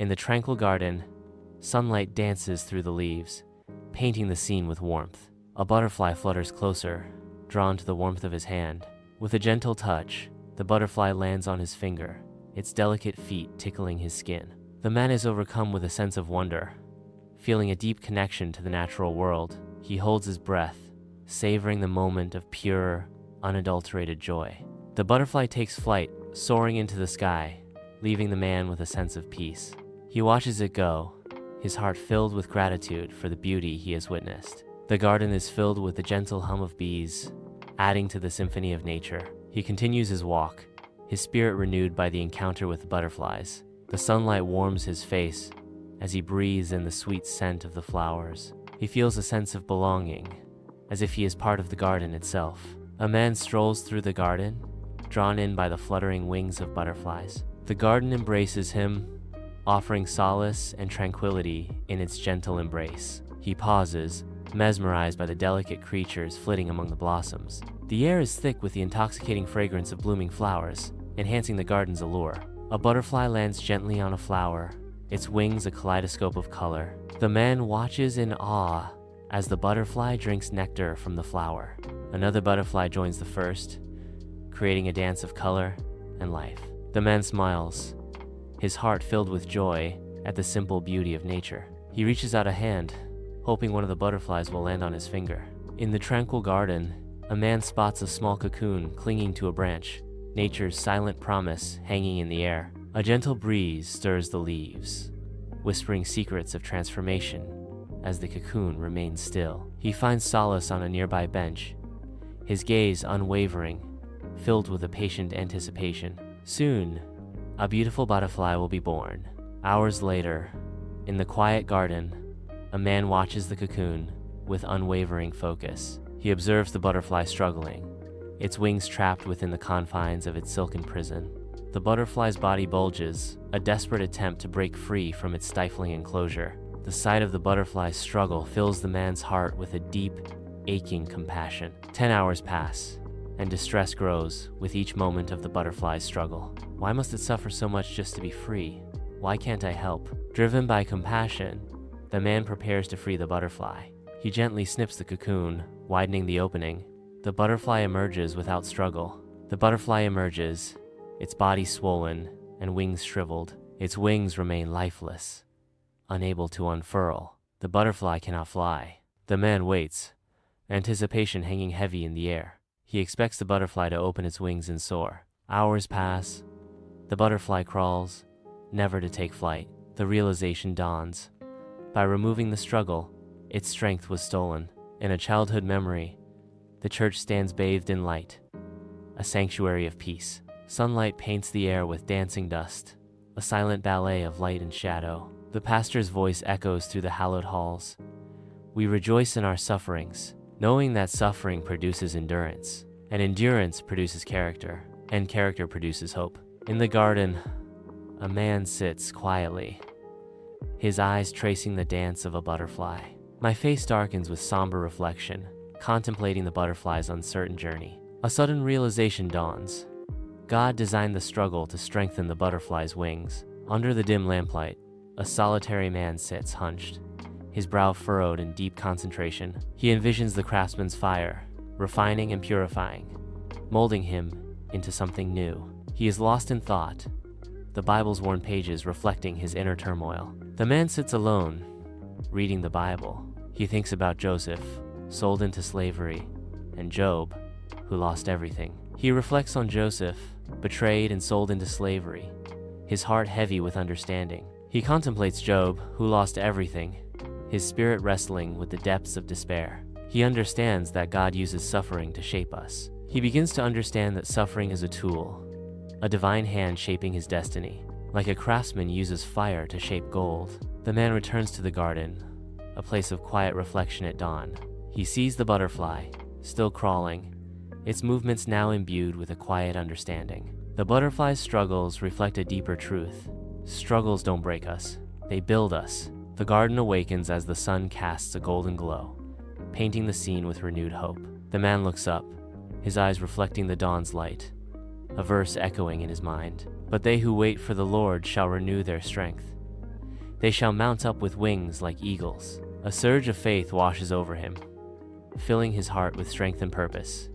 In the tranquil garden, sunlight dances through the leaves, painting the scene with warmth. A butterfly flutters closer, drawn to the warmth of his hand. With a gentle touch, the butterfly lands on his finger, its delicate feet tickling his skin. The man is overcome with a sense of wonder. Feeling a deep connection to the natural world, he holds his breath, savoring the moment of pure, unadulterated joy. The butterfly takes flight, soaring into the sky, leaving the man with a sense of peace. He watches it go, his heart filled with gratitude for the beauty he has witnessed. The garden is filled with the gentle hum of bees, adding to the symphony of nature. He continues his walk, his spirit renewed by the encounter with the butterflies. The sunlight warms his face as he breathes in the sweet scent of the flowers. He feels a sense of belonging, as if he is part of the garden itself. A man strolls through the garden, drawn in by the fluttering wings of butterflies. The garden embraces him, offering solace and tranquility in its gentle embrace. He pauses, mesmerized by the delicate creatures flitting among the blossoms. The air is thick with the intoxicating fragrance of blooming flowers, enhancing the garden's allure. A butterfly lands gently on a flower, its wings a kaleidoscope of color. The man watches in awe as the butterfly drinks nectar from the flower. Another butterfly joins the first, creating a dance of color and life. The man smiles, his heart filled with joy at the simple beauty of nature. He reaches out a hand, hoping one of the butterflies will land on his finger. In the tranquil garden, a man spots a small cocoon clinging to a branch, nature's silent promise hanging in the air. A gentle breeze stirs the leaves, whispering secrets of transformation as the cocoon remains still. He finds solace on a nearby bench, his gaze unwavering, filled with a patient anticipation. Soon, a beautiful butterfly will be born. Hours later, in the quiet garden, a man watches the cocoon with unwavering focus. He observes the butterfly struggling, its wings trapped within the confines of its silken prison. The butterfly's body bulges, a desperate attempt to break free from its stifling enclosure. The sight of the butterfly's struggle fills the man's heart with a deep, aching compassion. 10 hours pass, and distress grows with each moment of the butterfly's struggle. Why must it suffer so much just to be free? Why can't I help? Driven by compassion, the man prepares to free the butterfly. He gently snips the cocoon, widening the opening. The butterfly emerges without struggle. The butterfly emerges, its body swollen and wings shriveled. Its wings remain lifeless, unable to unfurl. The butterfly cannot fly. The man waits, anticipation hanging heavy in the air. He expects the butterfly to open its wings and soar. Hours pass. The butterfly crawls, never to take flight. The realization dawns. By removing the struggle, its strength was stolen. In a childhood memory, the church stands bathed in light, a sanctuary of peace. Sunlight paints the air with dancing dust, a silent ballet of light and shadow. The pastor's voice echoes through the hallowed halls. We rejoice in our sufferings, knowing that suffering produces endurance, and endurance produces character, and character produces hope. In the garden, a man sits quietly, his eyes tracing the dance of a butterfly. My face darkens with somber reflection, contemplating the butterfly's uncertain journey. A sudden realization dawns. God designed the struggle to strengthen the butterfly's wings. Under the dim lamplight, a solitary man sits hunched, his brow furrowed in deep concentration. He envisions the craftsman's fire, refining and purifying, molding him into something new. He is lost in thought, the Bible's worn pages reflecting his inner turmoil. The man sits alone, reading the Bible. He thinks about Joseph, sold into slavery, and Job, who lost everything. He reflects on Joseph, betrayed and sold into slavery, his heart heavy with understanding. He contemplates Job, who lost everything, his spirit wrestling with the depths of despair. He understands that God uses suffering to shape us. He begins to understand that suffering is a tool, a divine hand shaping his destiny. Like a craftsman uses fire to shape gold, the man returns to the garden, a place of quiet reflection at dawn. He sees the butterfly, still crawling, its movements now imbued with a quiet understanding. The butterfly's struggles reflect a deeper truth. Struggles don't break us, they build us. The garden awakens as the sun casts a golden glow, painting the scene with renewed hope. The man looks up, his eyes reflecting the dawn's light, a verse echoing in his mind. But they who wait for the Lord shall renew their strength. They shall mount up with wings like eagles. A surge of faith washes over him, filling his heart with strength and purpose.